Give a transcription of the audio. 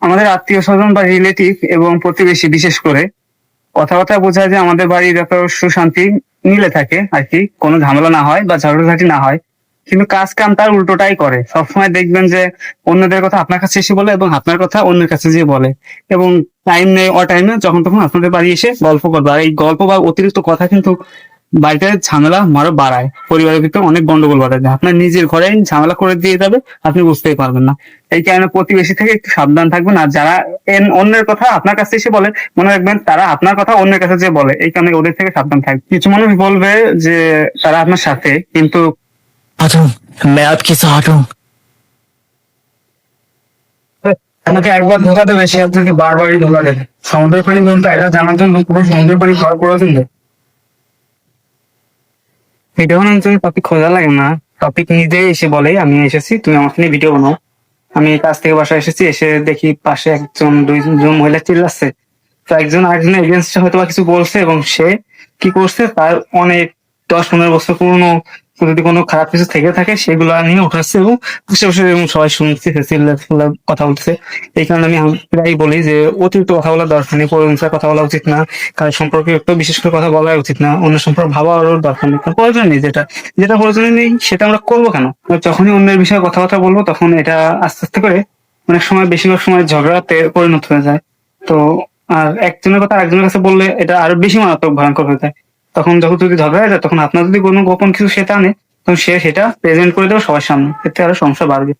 আমাদের আত্মীয় স্বজন বা রিলেটিভ এবং প্রতিবেশী বিশেষ করে কথাবার্তা বোঝায় যে আমাদের বাড়ির একটা সুশান্তি মিলে থাকে আর কি, কোনো ঝামেলা না হয় বা ঝগড়াঝাটি না হয়। কিন্তু কাজ কাম তার উল্টোটাই করে। সবসময় দেখবেন যে অন্যদের কথা আপনার কাছে এসে বলে এবং আপনার কথা অন্যের কাছে যেয়ে বলে, এবং টাইম নেই টাইমে যখন তখন আপনাদের বাড়ি এসে গল্প করবে। আর এই গল্প বা অতিরিক্ত কথা কিন্তু বাড়িতে ঝামেলা আরো বাড়ায়, পরিবারের ভিতরে অনেক গন্ডগোল বাড়ায়। আপনার নিজের ঘরে ঝামেলা করে দিয়ে যাবে, আপনি বুঝতেই পারবেন না। এই কারণে প্রতিবেশী থেকে একটু সাবধান থাকবেন। আর যারা অন্যের কথা আপনার কাছে এসে বলে, মনে রাখবেন তারা আপনার কথা অন্যের কাছে যে বলে, এই কারণে ওদের থেকে সাবধান থাকবেন। কিছু মানুষ বলবে যে তারা আপনার সাথে, কিন্তু साथ हूँ। मैं आपके साथ हूँ। আমাকে একবার ধোকা দেবে, সে আপনাকে বারবারই ধোকা দেবে। সমুদ্রের পানি বলতে এটা জানার জন্য পুরো সমুদ্রের পানি খাওয়ার প্রয়োজন নেই। ভিডিও বানানোর জন্য টপিক খোঁজা লাগে না, টপিক নিজেই এসে বলে আমি এসেছি, তুমি আমাকে নিয়ে ভিডিও বানাও। আমি কাজ থেকে বাসায় এসেছি, এসে দেখি পাশে একজন দুইজন মহিলা চিল্লাচ্ছে। তো একজন আরেকজনের এগেনস্টে হয়তো বা কিছু বলছে, এবং সে কি করছে তার অনেক 10-15 বছর পুরনো যদি কোনো খারাপ কিছু থেকে থাকে সেগুলো নিয়ে উঠাচ্ছে, এবং বসে বসে এবং সবাই শুনছে, চিল্লা কথা বলছে। এই কারণে আমি প্রায় বলি যে অতিরিক্ত কথা বলা দরকার নেই, প্রয়োজনীয় কথা বলা উচিত না, কারোর সম্পর্কে একটু বিশেষ করে কথা বলা উচিত না, অন্য সম্পর্কে ভাবারও দরকার নেই। কারণ প্রয়োজন নেই, যেটা যেটা প্রয়োজন নেই সেটা আমরা করবো কেন? যখনই অন্যের বিষয়ে কথাবার্তা বলবো তখন এটা আস্তে আস্তে করে অনেক সময়, বেশিরভাগ সময় ঝগড়াতে পরিণত হয়ে যায়। তো আর একজনের কথা আরেকজনের কাছে বললে এটা আরো বেশি মারাত্মক ভয়ঙ্কর হয়ে যায়। তখন যখন যদি ঝগড়া হয়ে যায়, তখন আপনার যদি কোনো গোপন কিছু সেটা আনে, তখন সে সেটা প্রেজেন্ট করে দেবে সবার সামনে, এতে আরো সমস্যা বাড়বে।